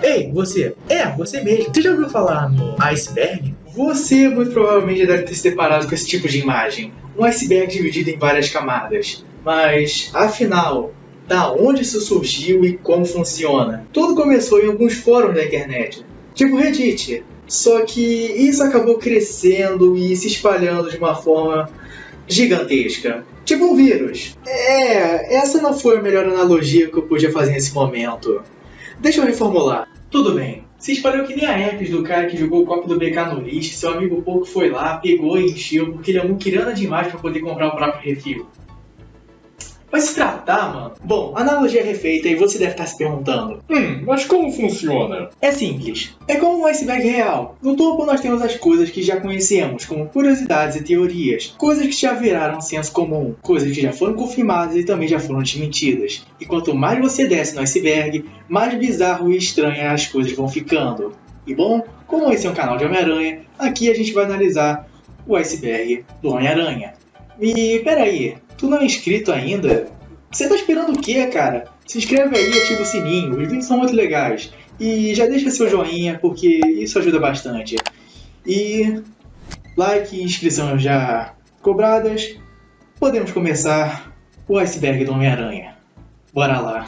Ei, você! Você mesmo! Você já ouviu falar no iceberg? Você muito provavelmente deve ter se deparado com esse tipo de imagem. Um iceberg dividido em várias camadas. Mas, afinal, da onde isso surgiu e como funciona? Tudo começou em alguns fóruns da internet, tipo Reddit. Só que isso acabou crescendo e se espalhando de uma forma gigantesca. Tipo um vírus. Essa não foi a melhor analogia que eu podia fazer nesse momento. Deixa eu reformular. Tudo bem. Se espalhou que nem a herpes do cara que jogou o copo do BK no lixo, seu amigo pouco foi lá, pegou e encheu porque ele é muquirana demais pra poder comprar o próprio refil. Vai se tratar, mano. Bom, a analogia é refeita e você deve estar se perguntando. Mas como funciona? É simples. É como um iceberg real. No topo nós temos as coisas que já conhecemos, como curiosidades e teorias. Coisas que já viraram senso comum. Coisas que já foram confirmadas e também já foram desmentidas. E quanto mais você desce no iceberg, mais bizarro e estranho as coisas vão ficando. E bom, como esse é um canal de Homem-Aranha, aqui a gente vai analisar o iceberg do Homem-Aranha. E peraí, tu não é inscrito ainda? Você tá esperando o quê, cara? Se inscreve aí e ativa o sininho, os vídeos são muito legais. E já deixa seu joinha, porque isso ajuda bastante. E like e inscrição já cobradas, podemos começar o iceberg do Homem-Aranha. Bora lá!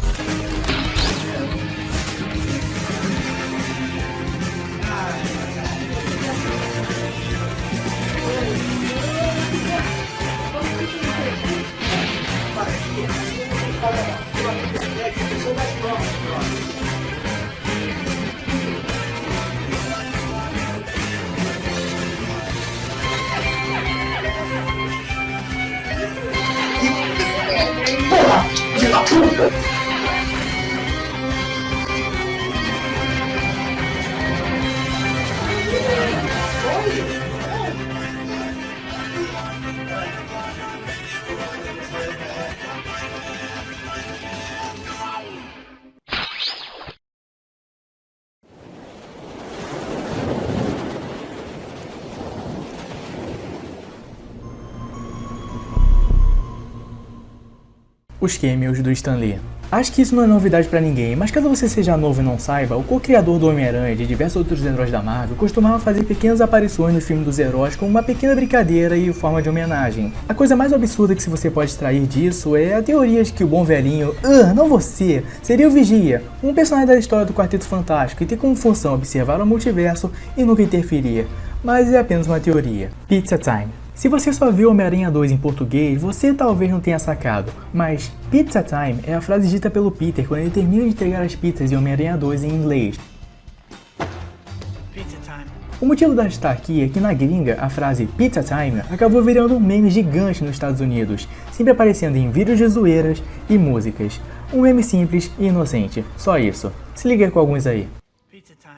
Filho da puta! Os cameos do Stan Lee. Acho que isso não é novidade pra ninguém, mas caso você seja novo e não saiba, o co-criador do Homem-Aranha e de diversos outros heróis da Marvel costumava fazer pequenas aparições no filme dos heróis como uma pequena brincadeira e forma de homenagem. A coisa mais absurda que você pode extrair disso é a teoria de que o bom velhinho, não você, seria o Vigia, um personagem da história do Quarteto Fantástico e tem como função observar o multiverso e nunca interferir, mas é apenas uma teoria. Pizza Time. Se você só viu Homem-Aranha 2 em português, você talvez não tenha sacado, mas Pizza Time é a frase dita pelo Peter quando ele termina de entregar as pizzas em Homem-Aranha 2 em inglês. Pizza time. O motivo dela estar aqui é que na gringa, a frase Pizza Time acabou virando um meme gigante nos Estados Unidos, sempre aparecendo em vídeos de zoeiras e músicas. Um meme simples e inocente, só isso. Se liga com alguns aí. Pizza time.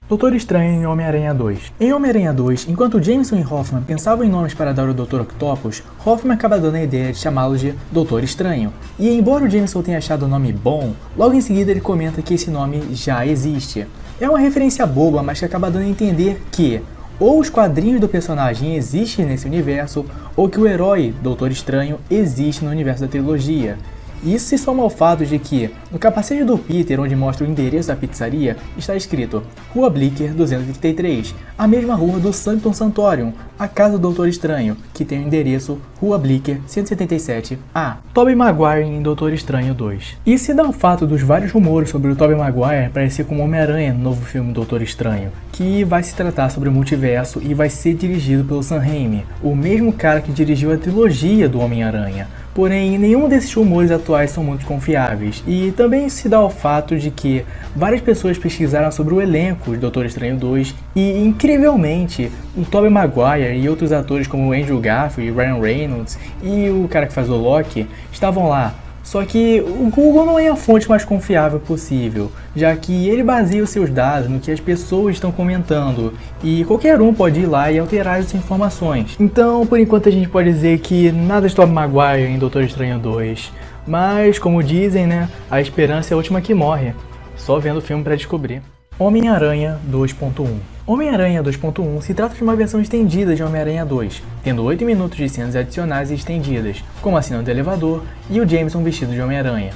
Doutor Estranho em Homem-Aranha 2. Em Homem-Aranha 2, enquanto Jameson e Hoffman pensavam em nomes para dar ao Dr. Octopus, Hoffman acaba dando a ideia de chamá-lo de Doutor Estranho. E embora o Jameson tenha achado o nome bom, logo em seguida ele comenta que esse nome já existe. É uma referência boba, mas que acaba dando a entender que ou os quadrinhos do personagem existem nesse universo, ou que o herói Doutor Estranho existe no universo da trilogia. Isso se soma ao fato de que, no capacete do Peter, onde mostra o endereço da pizzaria, está escrito Rua Blicker 233, a mesma rua do Sanctum Sanctorum, a casa do Doutor Estranho, que tem o endereço Rua Blicker 177A. Tobey Maguire em Doutor Estranho 2. E se dá o fato dos vários rumores sobre o Tobey Maguire aparecer como Homem-Aranha no novo filme Doutor Estranho, que vai se tratar sobre o multiverso e vai ser dirigido pelo Sam Raimi, o mesmo cara que dirigiu a trilogia do Homem-Aranha. Porém, nenhum desses rumores atuais são muito confiáveis, e também se dá ao fato de que várias pessoas pesquisaram sobre o elenco de Doutor Estranho 2 e, incrivelmente, o Tobey Maguire e outros atores como Andrew Garfield, Ryan Reynolds e o cara que faz o Loki estavam lá, Só que o Google não é a fonte mais confiável possível, já que ele baseia os seus dados no que as pessoas estão comentando, e qualquer um pode ir lá e alterar essas informações. Então, por enquanto a gente pode dizer que nada de Tobey Maguire em Doutor Estranho 2, mas como dizem, né, a esperança é a última que morre, só vendo o filme para descobrir. Homem-Aranha 2.1. Homem-Aranha 2.1 se trata de uma versão estendida de Homem-Aranha 2, tendo 8 minutos de cenas adicionais e estendidas, como a cena do elevador e o Jameson vestido de Homem-Aranha.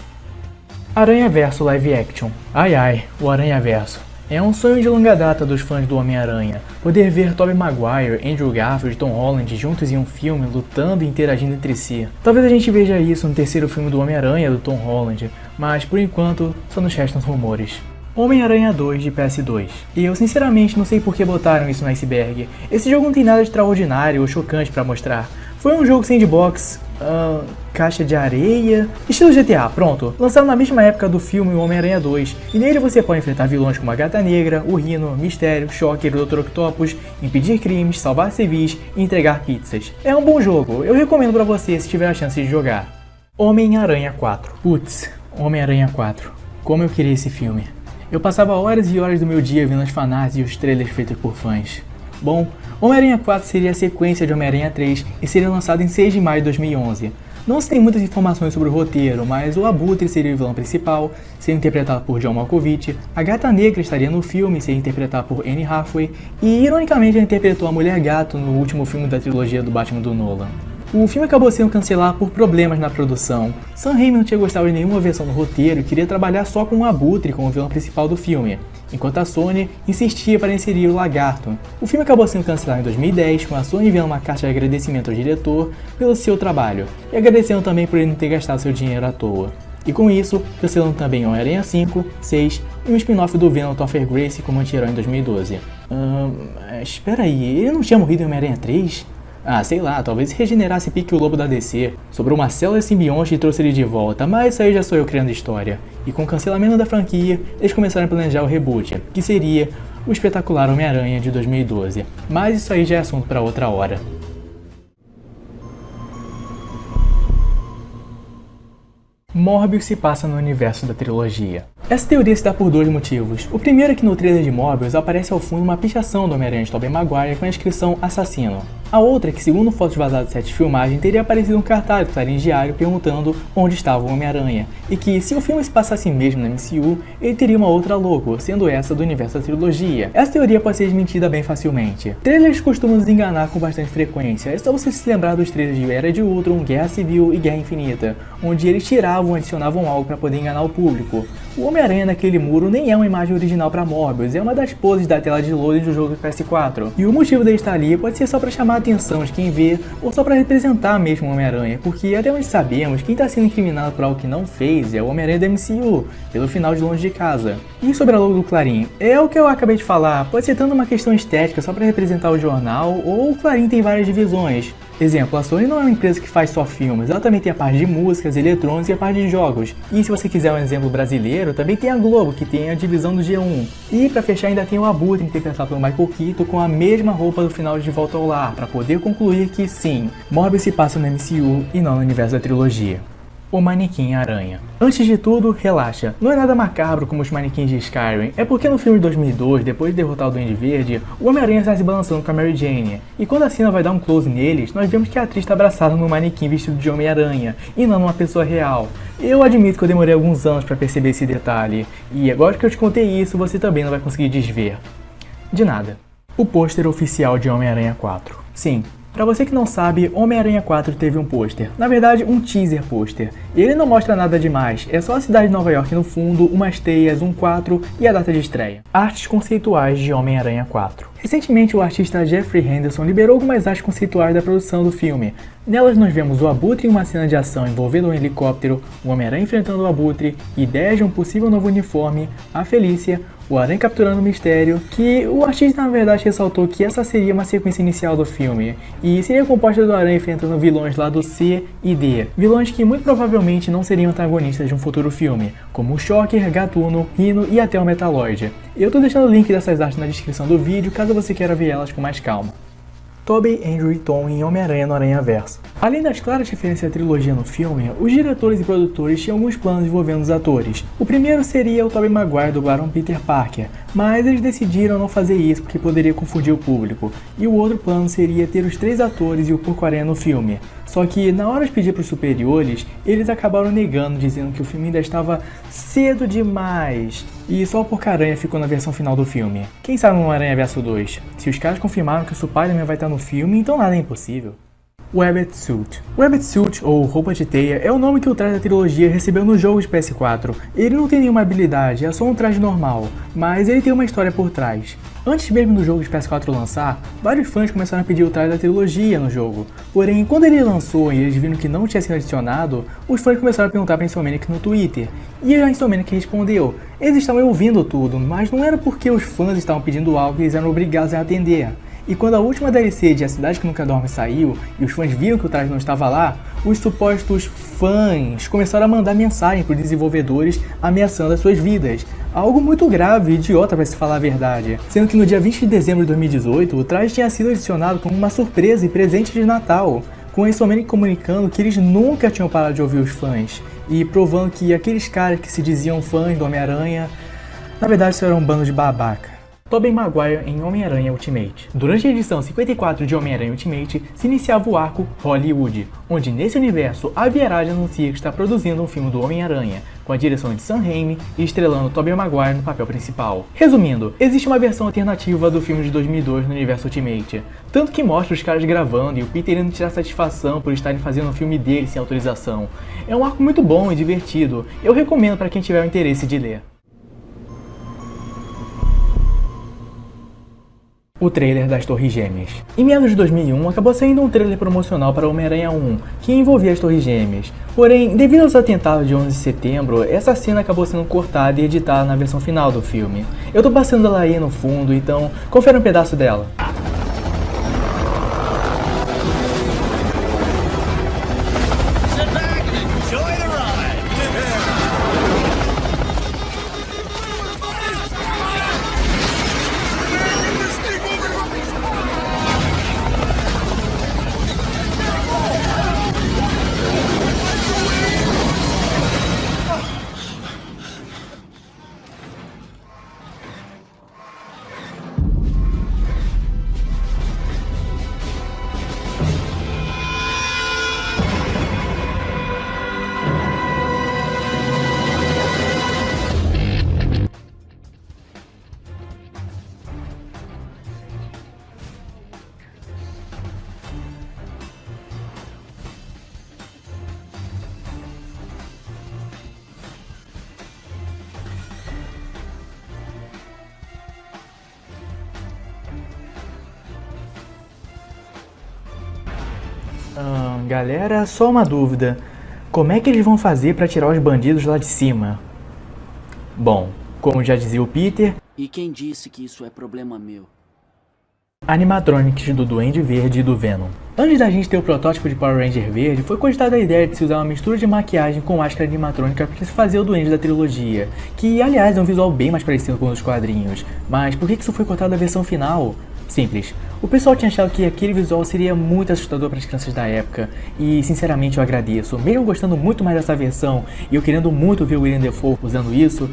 Aranha-Verso Live Action. Ai ai, o Aranha-Verso. É um sonho de longa data dos fãs do Homem-Aranha, poder ver Tobey Maguire, Andrew Garfield e Tom Holland juntos em um filme, lutando e interagindo entre si. Talvez a gente veja isso no terceiro filme do Homem-Aranha do Tom Holland, mas por enquanto só nos restam rumores. Homem-Aranha 2 de PS2. E eu sinceramente não sei por que botaram isso no Iceberg. Esse jogo não tem nada de extraordinário ou chocante pra mostrar. Foi um jogo sandbox, caixa de areia, estilo GTA, pronto. Lançado na mesma época do filme Homem-Aranha 2. E nele você pode enfrentar vilões como a Gata Negra, o Rhino, Mistério, Shocker, o Dr. Octopus, impedir crimes, salvar civis e entregar pizzas. É um bom jogo, eu recomendo pra você se tiver a chance de jogar. Homem-Aranha 4. Putz, Homem-Aranha 4. Como eu queria esse filme. Eu passava horas e horas do meu dia vendo as fanarts e os trailers feitos por fãs. Bom, Homem-Aranha 4 seria a sequência de Homem-Aranha 3 e seria lançado em 6 de maio de 2011. Não se tem muitas informações sobre o roteiro, mas o Abutre seria o vilão principal, seria interpretado por John Malkovich, a Gata Negra estaria no filme, seria interpretada por Anne Hathaway, e ironicamente ela interpretou a Mulher Gato no último filme da trilogia do Batman do Nolan. O filme acabou sendo cancelado por problemas na produção. Sam Raimi não tinha gostado de nenhuma versão do roteiro e queria trabalhar só com o Abutre como vilão principal do filme, enquanto a Sony insistia para inserir o Lagarto. O filme acabou sendo cancelado em 2010, com a Sony enviando uma carta de agradecimento ao diretor pelo seu trabalho, e agradecendo também por ele não ter gastado seu dinheiro à toa. E com isso, cancelando também Homem-Aranha 5, 6 e um spin-off do Venom Topher Grace como anti-herói em 2012. Espera aí, ele não tinha morrido em Homem-Aranha 3? Ah, sei lá, talvez regenerasse pique o lobo da DC. Sobrou uma célula simbionte e trouxe ele de volta, mas isso aí já sou eu criando história. E com o cancelamento da franquia, eles começaram a planejar o reboot, que seria o espetacular Homem-Aranha de 2012. Mas isso aí já é assunto para outra hora. Morbius se passa no universo da trilogia. Essa teoria se dá por dois motivos. O primeiro é que no trailer de Morbius aparece ao fundo uma pichação do Homem-Aranha de Tobey Maguire com a inscrição Assassino. A outra é que, segundo fotos vazadas do set de filmagem, teria aparecido um cartaz do Clarim Diário perguntando onde estava o Homem-Aranha, e que, se o filme se passasse mesmo na MCU, ele teria uma outra logo, sendo essa do universo da trilogia. Essa teoria pode ser desmentida bem facilmente. Trailers costumam nos enganar com bastante frequência, é só você se lembrar dos trailers de Era de Ultron, Guerra Civil e Guerra Infinita, onde eles tiravam ou adicionavam algo para poder enganar o público. O Homem-Aranha naquele muro nem é uma imagem original para Morbius, é uma das poses da tela de loading do jogo do PS4. E o motivo dele estar ali pode ser só para chamar a atenção de quem vê, ou só para representar mesmo o Homem-Aranha, porque até onde sabemos, quem está sendo incriminado por algo que não fez é o Homem-Aranha da MCU, pelo final de Longe de Casa. E sobre a logo do Clarim, é o que eu acabei de falar, pode ser tanto uma questão estética só para representar o jornal, ou o Clarim tem várias divisões. Exemplo, a Sony não é uma empresa que faz só filmes, ela também tem a parte de músicas, eletrônicos e a parte de jogos. E se você quiser um exemplo brasileiro, também tem a Globo, que tem a divisão do G1. E pra fechar ainda tem o Abutre, interpretado pelo Michael Keaton, com a mesma roupa do final de Volta ao Lar, pra poder concluir que sim, Morbius se passa no MCU e não no universo da trilogia. O Manequim Aranha. Antes de tudo, relaxa, não é nada macabro como os manequins de Skyrim, é porque no filme de 2002, depois de derrotar o Duende Verde, o Homem-Aranha está se balançando com a Mary Jane, e quando a cena vai dar um close neles, nós vemos que a atriz está abraçada num manequim vestido de Homem-Aranha, e não numa pessoa real. Eu admito que eu demorei alguns anos para perceber esse detalhe, e agora que eu te contei isso, você também não vai conseguir desver. De nada. O pôster oficial de Homem-Aranha 4. Sim. Pra você que não sabe, Homem-Aranha 4 teve um pôster, na verdade um teaser pôster. Ele não mostra nada demais, é só a cidade de Nova York no fundo, umas teias, um 4 e a data de estreia. Artes conceituais de Homem-Aranha 4. Recentemente o artista Jeffrey Henderson liberou algumas artes conceituais da produção do filme. Nelas nós vemos o Abutre em uma cena de ação envolvendo um helicóptero, o Homem-Aranha enfrentando o Abutre, ideias de um possível novo uniforme, a Felícia, o Aranha capturando o Mistério, que o artista na verdade ressaltou que essa seria uma sequência inicial do filme, e seria composta do Aranha enfrentando vilões lá do C e D, vilões que muito provavelmente não seriam antagonistas de um futuro filme, como o Shocker, Gatuno, Rhino e até o Metaloid. Eu tô deixando o link dessas artes na descrição do vídeo, caso você queira ver elas com mais calma. Tobey, Andrew e Tom em Homem-Aranha no Aranhaverso. Além das claras referências à trilogia no filme, os diretores e produtores tinham alguns planos envolvendo os atores. O primeiro seria o Tobey Maguire dublar um Peter Parker, mas eles decidiram não fazer isso porque poderia confundir o público. E o outro plano seria ter os 3 atores e o Porco-Aranha no filme. Só que na hora de pedir para os superiores, eles acabaram negando, dizendo que o filme ainda estava cedo demais. E só o Porco-Aranha ficou na versão final do filme. Quem sabe no Aranha Verso 2? Se os caras confirmaram que o Spider-Man vai estar no filme, então nada é impossível. Webbed Suit. Webbed Suit, ou Roupa de Teia, é o nome que o traje da trilogia recebeu no jogo de PS4. Ele não tem nenhuma habilidade, é só um traje normal, mas ele tem uma história por trás. Antes mesmo do jogo de PS4 lançar, vários fãs começaram a pedir o traje da trilogia no jogo. Porém, quando ele lançou e eles viram que não tinha sido adicionado, os fãs começaram a perguntar para a Insomniac no Twitter. E a Insomniac respondeu, eles estavam ouvindo tudo, mas não era porque os fãs estavam pedindo algo que eles eram obrigados a atender. E quando a última DLC de A Cidade que Nunca Dorme saiu, e os fãs viram que o traje não estava lá, os supostos fãs começaram a mandar mensagem para os desenvolvedores ameaçando as suas vidas. Algo muito grave e idiota para se falar a verdade. Sendo que no dia 20 de dezembro de 2018, o traje tinha sido adicionado como uma surpresa e presente de Natal, com a Insomniac comunicando que eles nunca tinham parado de ouvir os fãs, e provando que aqueles caras que se diziam fãs do Homem-Aranha, na verdade só eram um bando de babaca. Tobey Maguire em Homem-Aranha Ultimate. Durante a edição 54 de Homem-Aranha Ultimate, se iniciava o arco Hollywood, onde nesse universo a Vierage anuncia que está produzindo um filme do Homem-Aranha, com a direção de Sam Raimi e estrelando Tobey Maguire no papel principal. Resumindo, existe uma versão alternativa do filme de 2002 no universo Ultimate, tanto que mostra os caras gravando e o Peter indo tirar satisfação por estarem fazendo um filme dele sem autorização. É um arco muito bom e divertido, eu recomendo para quem tiver o interesse de ler. O trailer das Torres Gêmeas. Em meados de 2001, acabou saindo um trailer promocional para Homem-Aranha 1, que envolvia as Torres Gêmeas. Porém, devido aos atentados de 11 de setembro, essa cena acabou sendo cortada e editada na versão final do filme. Eu tô passando ela aí no fundo, então confere um pedaço dela. Galera, só uma dúvida. Como é que eles vão fazer pra tirar os bandidos lá de cima? Bom, como já dizia o Peter... E quem disse que isso é problema meu? Animatronics do Duende Verde e do Venom. Antes da gente ter o protótipo de Power Ranger verde, foi cogitada a ideia de se usar uma mistura de maquiagem com máscara animatrônica para se fazer o Duende da trilogia, que aliás é um visual bem mais parecido com os quadrinhos. Mas por que isso foi cortado da versão final? Simples. O pessoal tinha achado que aquele visual seria muito assustador para as crianças da época, e sinceramente eu agradeço. Mesmo gostando muito mais dessa versão e eu querendo muito ver o William Dafoe usando isso,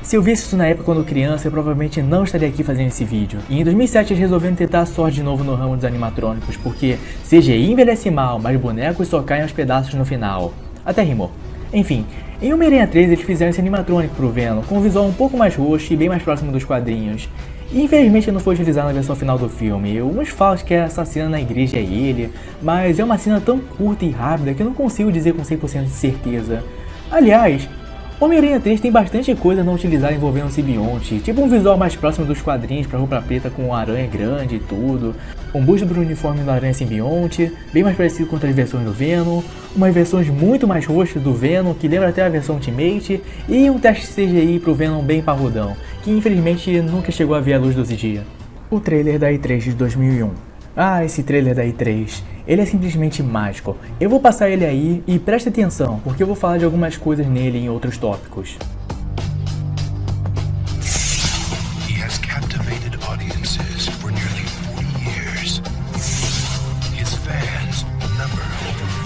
se eu visse isso na época quando criança, eu provavelmente não estaria aqui fazendo esse vídeo. E em 2007 eles resolveram tentar a sorte de novo no ramo dos animatrônicos, porque CGI envelhece mal, mas bonecos só caem aos pedaços no final. Até rimou. Enfim, em Homem-Aranha 3 eles fizeram esse animatrônico pro Venom, com um visual um pouco mais roxo e bem mais próximo dos quadrinhos. E infelizmente não foi utilizado na versão final do filme. Uns falam que essa cena na igreja é ele, mas é uma cena tão curta e rápida que eu não consigo dizer com 100% de certeza. Aliás, Homem-Aranha 3 tem bastante coisa não utilizada envolvendo o simbionte, tipo um visual mais próximo dos quadrinhos pra roupa preta com um aranha grande e tudo, um busto pro uniforme do aranha simbionte, bem mais parecido com outras versões do Venom, umas versões muito mais roxas do Venom, que lembra até a versão Ultimate, e um teste CGI pro Venom bem parrudão, que infelizmente nunca chegou a ver a luz do dia. O trailer da E3 de 2001. Ah, esse trailer da E3, ele é simplesmente mágico. Eu vou passar ele aí e preste atenção, porque eu vou falar de algumas coisas nele em outros tópicos. He has captivated audiences for nearly 40 years. His fans number over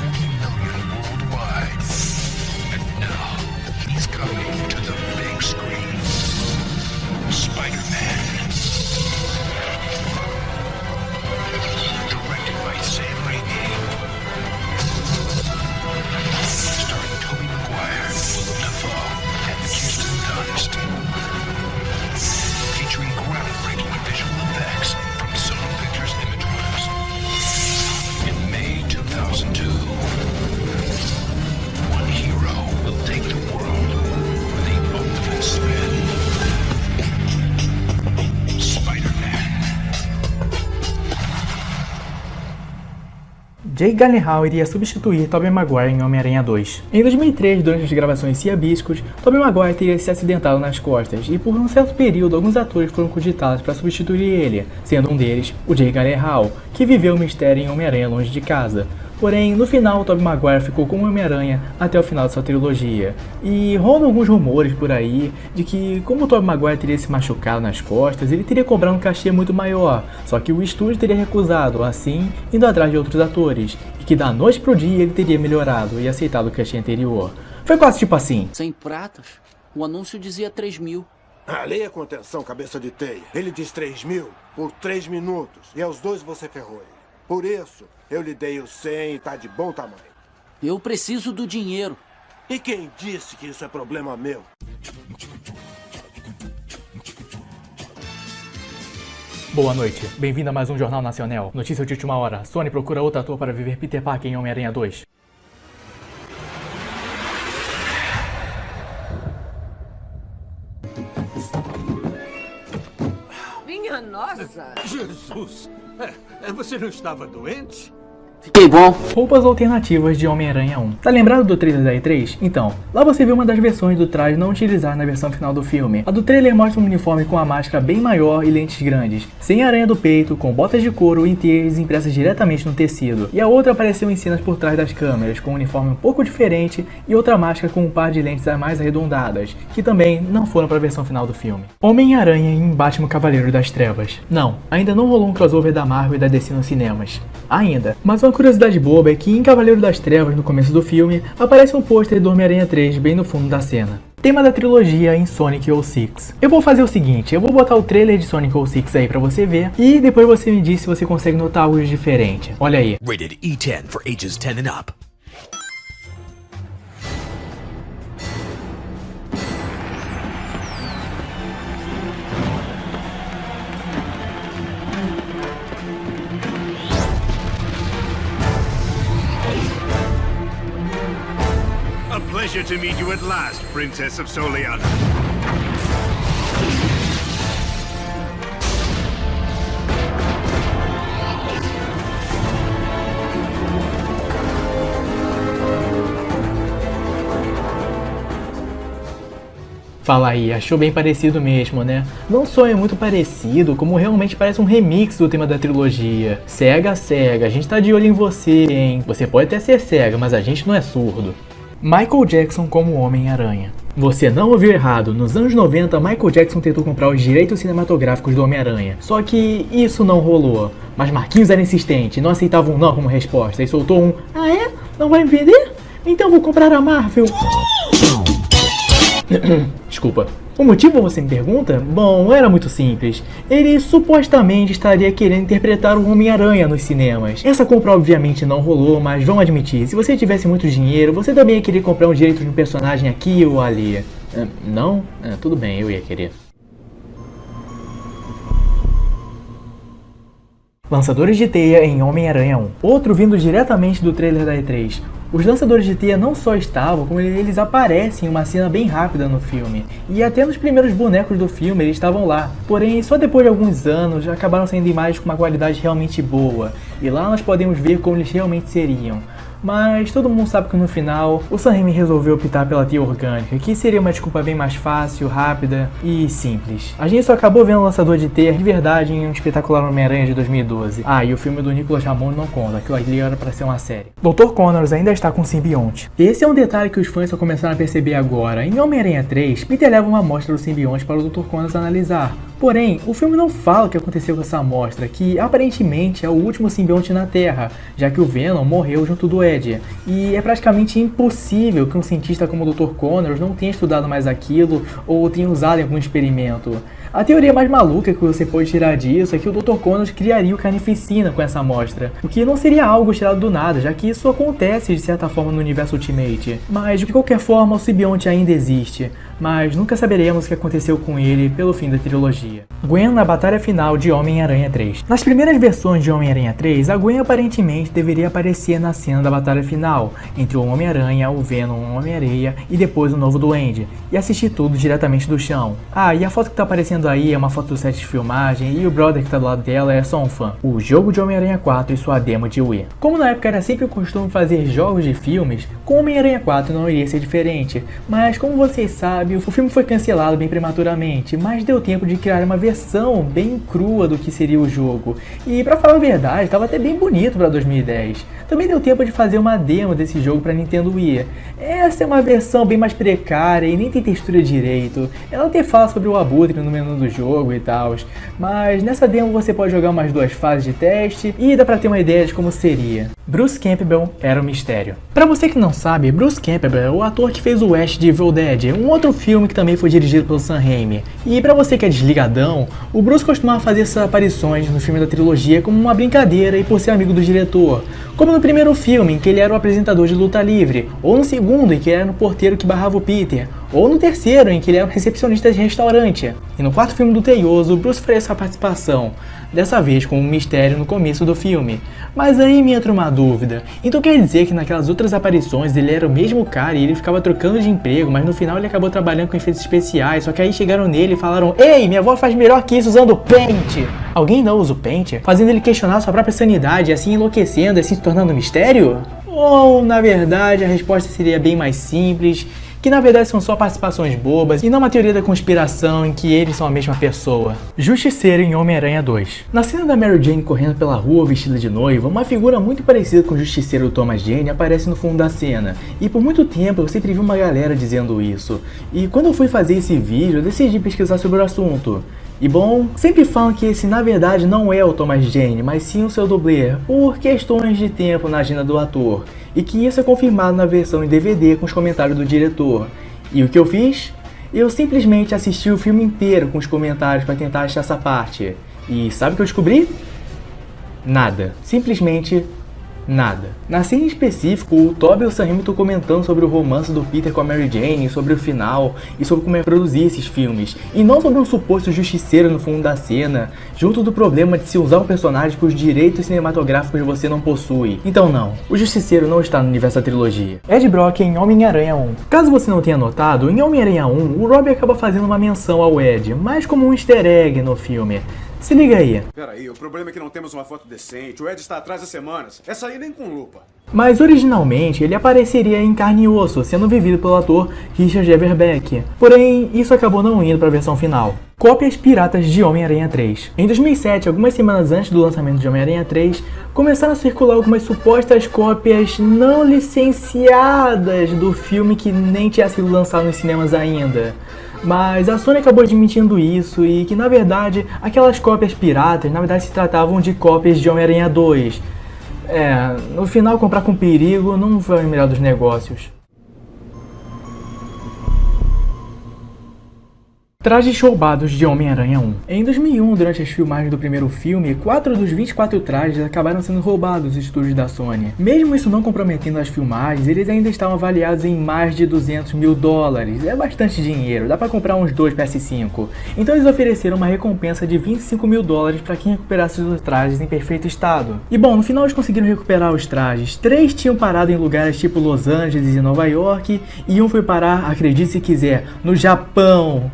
Jake Gyllenhaal iria substituir Tobey Maguire em Homem-Aranha 2. Em 2003, durante as gravações ciabiscos, Tobey Maguire teria se acidentado nas costas e por um certo período alguns atores foram cogitados para substituir ele, sendo um deles o Jake Gyllenhaal, que viveu o mistério em Homem-Aranha Longe de Casa. Porém, no final, Tobey Maguire ficou como Homem-Aranha até o final de sua trilogia. E rolam alguns rumores por aí de que, como o Tobey Maguire teria se machucado nas costas, ele teria cobrado um cachê muito maior, só que o estúdio teria recusado, assim, indo atrás de outros atores, e que da noite pro dia ele teria melhorado e aceitado o cachê anterior. Foi quase tipo assim. 100 pratas? O anúncio dizia 3 mil. Leia com atenção, cabeça de teia. Ele diz 3.000 por 3 minutos, e aos 2 você ferrou ele. Por isso, eu lhe dei o 100 e tá de bom tamanho. Eu preciso do dinheiro. E quem disse que isso é problema meu? Boa noite, bem-vindo a mais um Jornal Nacional. Notícia de última hora, Sony procura outro ator para viver Peter Parker em Homem-Aranha 2. Minha nossa! Jesus! Você não estava doente? Fiquei bom. Roupas alternativas de Homem-Aranha 1. Tá lembrado do trailer da E3? Então, lá você vê uma das versões do traje não utilizada na versão final do filme. A do trailer mostra um uniforme com a máscara bem maior e lentes grandes, sem aranha do peito, com botas de couro inteiras impressas diretamente no tecido. E a outra apareceu em cenas por trás das câmeras, com um uniforme um pouco diferente e outra máscara com um par de lentes mais arredondadas, que também não foram para a versão final do filme. Homem-Aranha em Batman Cavaleiro das Trevas. Não, ainda não rolou um crossover da Marvel e da DC nos cinemas. Ainda. Mas uma curiosidade boba é que em Cavaleiro das Trevas, no começo do filme, aparece um pôster do Homem-Aranha 3 bem no fundo da cena. Tema da trilogia em Sonic 06. Eu vou fazer o seguinte, eu vou botar o trailer de Sonic 06 aí pra você ver, e depois você me diz se você consegue notar algo de diferente. Olha aí. Rated E10 for ages 10 and up. A pleasure to meet you at last, Princess of Soleanna. Fala aí, achou bem parecido mesmo, né? Não só é muito parecido, como realmente parece um remix do tema da trilogia. Cega, a gente tá de olho em você, hein? Você pode até ser cega, mas a gente não é surdo. Michael Jackson como Homem-Aranha. Você não ouviu errado, nos anos 90 Michael Jackson tentou comprar os direitos cinematográficos do Homem-Aranha, só que isso não rolou. Mas Marquinhos era insistente, não aceitava um não como resposta e soltou um "Ah é? Não vai me vender? Então vou comprar a Marvel." Desculpa. O motivo, você me pergunta? Bom, era muito simples. Ele supostamente estaria querendo interpretar o Homem-Aranha nos cinemas. Essa compra obviamente não rolou, mas vamos admitir, se você tivesse muito dinheiro, você também ia querer comprar os direitos de um personagem aqui ou ali. Não? Tudo bem, eu ia querer. Lançadores de teia em Homem-Aranha 1. Outro vindo diretamente do trailer da E3. Os lançadores de teia não só estavam, como eles aparecem em uma cena bem rápida no filme. E até nos primeiros bonecos do filme eles estavam lá. Porém, só depois de alguns anos acabaram saindo imagens com uma qualidade realmente boa. E lá nós podemos ver como eles realmente seriam. Mas todo mundo sabe que no final, o Sam Raimi resolveu optar pela teia orgânica, que seria uma desculpa bem mais fácil, rápida e simples. A gente só acabou vendo o lançador de teia de verdade em um espetacular Homem-Aranha de 2012. E o filme do Nicolas Ramon não conta, aquilo ali era pra ser uma série. Dr. Connors ainda está com simbionte. Esse é um detalhe que os fãs só começaram a perceber agora. Em Homem-Aranha 3, Peter leva uma amostra do simbionte para o Dr. Connors analisar. Porém, o filme não fala o que aconteceu com essa amostra, que aparentemente é o último simbionte na Terra, já que o Venom morreu junto do Ed. E é praticamente impossível que um cientista como o Dr. Connors não tenha estudado mais aquilo ou tenha usado em algum experimento. A teoria mais maluca que você pode tirar disso é que o Dr. Connors criaria o Carnificina com essa amostra, o que não seria algo tirado do nada, já que isso acontece de certa forma no universo Ultimate. Mas de qualquer forma o simbionte ainda existe. mas nunca saberemos o que aconteceu com ele pelo fim da trilogia. Gwen na batalha final de Homem-Aranha 3. Nas primeiras versões de Homem-Aranha 3, a Gwen aparentemente deveria aparecer na cena da batalha final, entre o Homem-Aranha, o Venom, o Homem-Areia e depois o novo Duende, e assistir tudo diretamente do chão. Ah, e a foto que tá aparecendo aí é uma foto do set de filmagem e o brother que tá do lado dela é só um fã. O jogo de Homem-Aranha 4 e sua demo de Wii. Como na época era sempre o costume fazer jogos de filmes, com Homem-Aranha 4 não iria ser diferente, mas como vocês sabem, o filme foi cancelado bem prematuramente, mas deu tempo de criar uma versão bem crua do que seria o jogo, e pra falar a verdade, estava até bem bonito para 2010. Também deu tempo de fazer uma demo desse jogo para Nintendo Wii. Essa é uma versão bem mais precária e nem tem textura direito, ela até fala sobre o abutre no menu do jogo e tal, mas nessa demo você pode jogar umas 2 fases de teste e dá pra ter uma ideia de como seria. Bruce Campbell era o mistério. Pra você que não sabe, Bruce Campbell é o ator que fez o Ash de Evil Dead, um outro filme que também foi dirigido pelo Sam Raimi. E pra você que é desligadão, o Bruce costumava fazer essas aparições no filme da trilogia como uma brincadeira e por ser amigo do diretor. Como no primeiro filme, em que ele era o apresentador de luta livre, ou no segundo, em que ele era o porteiro que barrava o Peter, ou no terceiro, em que ele era um recepcionista de restaurante. E no quarto filme do Teioso, Bruce faria sua participação, dessa vez com um mistério no começo do filme. Mas aí me entra uma dúvida, então quer dizer que naquelas outras aparições ele era o mesmo cara e ele ficava trocando de emprego, mas no final ele acabou trabalhando com efeitos especiais, só que aí chegaram nele e falaram: "Ei, minha avó faz melhor que isso usando Paint!" Alguém não usa o Paint? Fazendo ele questionar sua própria sanidade, assim enlouquecendo, assim se tornando um mistério? Ou, na verdade, a resposta seria bem mais simples, que na verdade são só participações bobas e não uma teoria da conspiração em que eles são a mesma pessoa. Justiceiro em Homem-Aranha 2. Na cena da Mary Jane correndo pela rua vestida de noiva, uma figura muito parecida com o Justiceiro do Thomas Jane aparece no fundo da cena. E por muito tempo eu sempre vi uma galera dizendo isso. E quando eu fui fazer esse vídeo, eu decidi pesquisar sobre o assunto. E bom, sempre falam que esse na verdade não é o Thomas Jane, mas sim o seu dublê, por questões de tempo na agenda do ator, e que isso é confirmado na versão em DVD com os comentários do diretor. E o que eu fiz? Eu simplesmente assisti o filme inteiro com os comentários para tentar achar essa parte. E sabe o que eu descobri? Nada. Simplesmente nada. Na cena em específico, o Tobey e o Sam Raimi estão comentando sobre o romance do Peter com a Mary Jane, sobre o final e sobre como é produzir esses filmes, e não sobre um suposto justiceiro no fundo da cena, junto do problema de se usar um personagem cujos direitos cinematográficos você não possui. Então não, o justiceiro não está no universo da trilogia. Ed Brock em Homem-Aranha 1. Caso você não tenha notado, em Homem-Aranha 1, o Robbie acaba fazendo uma menção ao Ed, mais como um easter egg no filme. Se liga aí. Peraí, o problema é que não temos uma foto decente. O Ed está atrás há semanas. Essa aí nem com lupa. Mas originalmente ele apareceria em carne e osso, sendo vivido pelo ator Richard Everbeck. Porém, isso acabou não indo para a versão final. Cópias piratas de Homem-Aranha 3. Em 2007, algumas semanas antes do lançamento de Homem-Aranha 3, começaram a circular algumas supostas cópias não licenciadas do filme que nem tinha sido lançado nos cinemas ainda. Mas a Sony acabou admitindo isso e que na verdade aquelas cópias piratas na verdade se tratavam de cópias de Homem-Aranha 2. No final comprar com perigo não foi o melhor dos negócios. Trajes roubados de Homem-Aranha 1. Em 2001, durante as filmagens do primeiro filme, 4 dos 24 trajes acabaram sendo roubados dos estúdios da Sony. Mesmo isso não comprometendo as filmagens, eles ainda estavam avaliados em mais de 200 mil dólares. É bastante dinheiro, dá pra comprar uns 2 PS5. Então eles ofereceram uma recompensa de 25 mil dólares para quem recuperasse os trajes em perfeito estado. E bom, no final eles conseguiram recuperar os trajes. 3 tinham parado em lugares tipo Los Angeles e Nova York, e um foi parar, acredite se quiser, no Japão.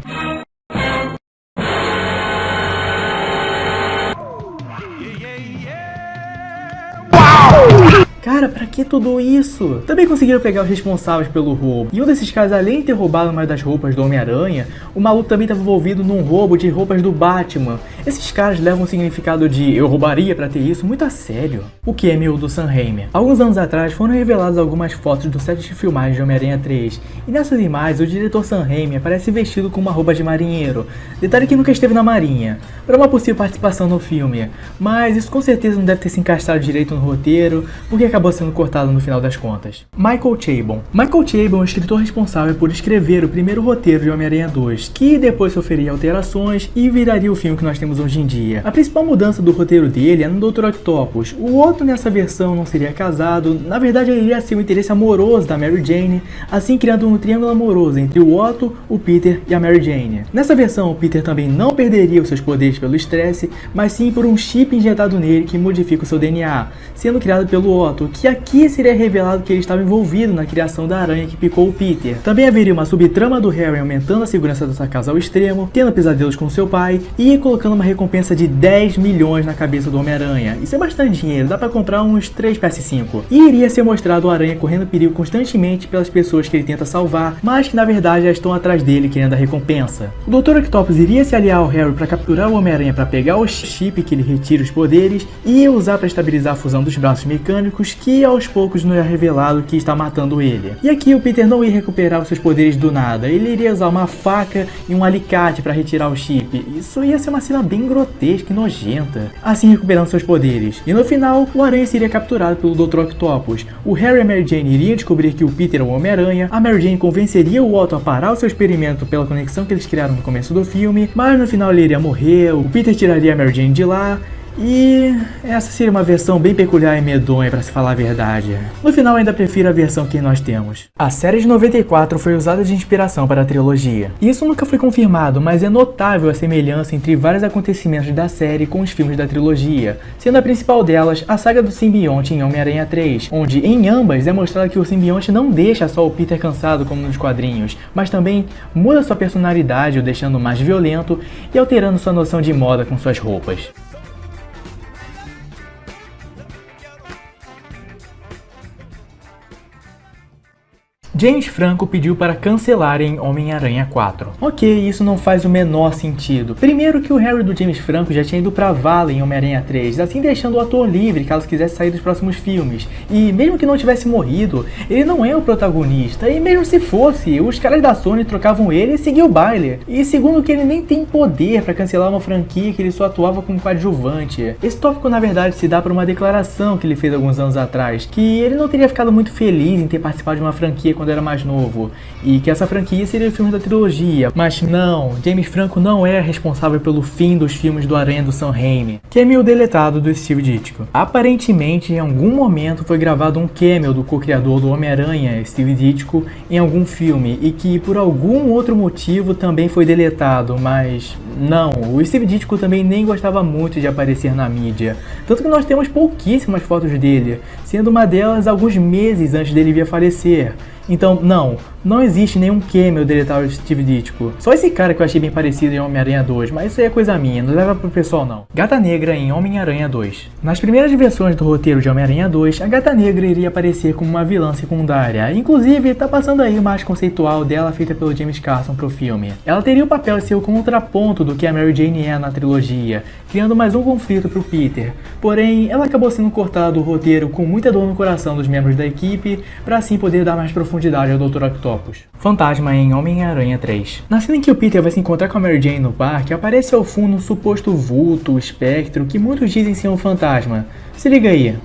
Cara, pra que tudo isso? Também conseguiram pegar os responsáveis pelo roubo. E um desses caras, além de ter roubado uma das roupas do Homem-Aranha, o maluco também estava envolvido num roubo de roupas do Batman. Esses caras levam o significado de eu roubaria pra ter isso muito a sério. O cameo do Sam Raimi. Alguns anos atrás foram reveladas algumas fotos do set de filmagem de Homem-Aranha 3. E nessas imagens o diretor Sam Raimi aparece vestido com uma roupa de marinheiro. Detalhe que nunca esteve na marinha, para uma possível participação no filme. Mas isso com certeza não deve ter se encaixado direito no roteiro, porque acabou sendo cortada no final das contas. Michael Chabon. Michael Chabon é o escritor responsável por escrever o primeiro roteiro de Homem-Aranha 2, que depois sofreria alterações e viraria o filme que nós temos hoje em dia. A principal mudança do roteiro dele é no Dr. Octopus. O Otto nessa versão não seria casado, na verdade ele iria ser o interesse amoroso da Mary Jane, assim criando um triângulo amoroso entre o Otto, o Peter e a Mary Jane. Nessa versão, o Peter também não perderia os seus poderes pelo estresse, mas sim por um chip injetado nele que modifica o seu DNA, sendo criado pelo Otto, que aqui seria revelado que ele estava envolvido na criação da aranha que picou o Peter. Também haveria uma subtrama do Harry aumentando a segurança dessa casa ao extremo, tendo pesadelos com seu pai e colocando uma recompensa de 10 milhões na cabeça do Homem-Aranha. Isso é bastante dinheiro, dá pra comprar uns 3 PS5. E iria ser mostrado o Aranha correndo perigo constantemente pelas pessoas que ele tenta salvar, mas que na verdade já estão atrás dele querendo a recompensa. O Dr. Octopus iria se aliar ao Harry para capturar o Homem-Aranha para pegar o chip que ele retira os poderes e usar para estabilizar a fusão dos braços mecânicos, que aos poucos não é revelado que está matando ele. E aqui o Peter não ia recuperar os seus poderes do nada, ele iria usar uma faca e um alicate para retirar o chip. Isso ia ser uma cena bem grotesca e nojenta, assim recuperando seus poderes. E no final, o Aranha seria capturado pelo Dr. Octopus. O Harry e a Mary Jane iriam descobrir que o Peter é o Homem-Aranha, a Mary Jane convenceria o Otto a parar o seu experimento pela conexão que eles criaram no começo do filme, mas no final ele iria morrer, o Peter tiraria a Mary Jane de lá. E essa seria uma versão bem peculiar e medonha, pra se falar a verdade. No final ainda prefiro a versão que nós temos. A série de 94 foi usada de inspiração para a trilogia. Isso nunca foi confirmado, mas é notável a semelhança entre vários acontecimentos da série com os filmes da trilogia, sendo a principal delas a saga do simbionte em Homem-Aranha 3, onde em ambas é mostrado que o simbionte não deixa só o Peter cansado como nos quadrinhos, mas também muda sua personalidade, o deixando mais violento e alterando sua noção de moda com suas roupas. James Franco pediu para cancelarem Homem-Aranha 4. Ok, isso não faz o menor sentido. Primeiro que o Harry do James Franco já tinha ido pra vala em Homem-Aranha 3, assim deixando o ator livre caso quisesse sair dos próximos filmes. E mesmo que não tivesse morrido, ele não é o protagonista, e mesmo se fosse, os caras da Sony trocavam ele e seguiam o baile. E segundo que ele nem tem poder para cancelar uma franquia que ele só atuava como coadjuvante. Esse tópico na verdade se dá por uma declaração que ele fez alguns anos atrás, que ele não teria ficado muito feliz em ter participado de uma franquia quando era mais novo, e que essa franquia seria o filme da trilogia. Mas não, James Franco não é responsável pelo fim dos filmes do Aranha do Sam Raimi. Cameo deletado do Steve Ditko. Aparentemente, em algum momento foi gravado um cameo do co-criador do Homem-Aranha, Steve Ditko, em algum filme, e que por algum outro motivo também foi deletado, mas não, o Steve Ditko também nem gostava muito de aparecer na mídia, tanto que nós temos pouquíssimas fotos dele, sendo uma delas alguns meses antes dele vir a falecer. Então, não existe nenhum cameo deletado de Steve Ditko. Só esse cara que eu achei bem parecido em Homem-Aranha 2, mas isso aí é coisa minha, não leva pro pessoal não. Gata Negra em Homem-Aranha 2. Nas primeiras versões do roteiro de Homem-Aranha 2, a Gata Negra iria aparecer como uma vilã secundária. Inclusive, tá passando aí uma arte conceitual dela feita pelo James Carson pro filme. Ela teria o papel de ser o contraponto do que a Mary Jane é na trilogia, criando mais um conflito pro Peter. Porém, ela acabou sendo cortada do roteiro com muita dor no coração dos membros da equipe, pra assim poder dar mais profundidade ao Dr. Octopus. Fantasma em Homem-Aranha 3. Na cena em que o Peter vai se encontrar com a Mary Jane no parque, aparece ao fundo um suposto vulto, espectro, que muitos dizem ser um fantasma. Se liga aí.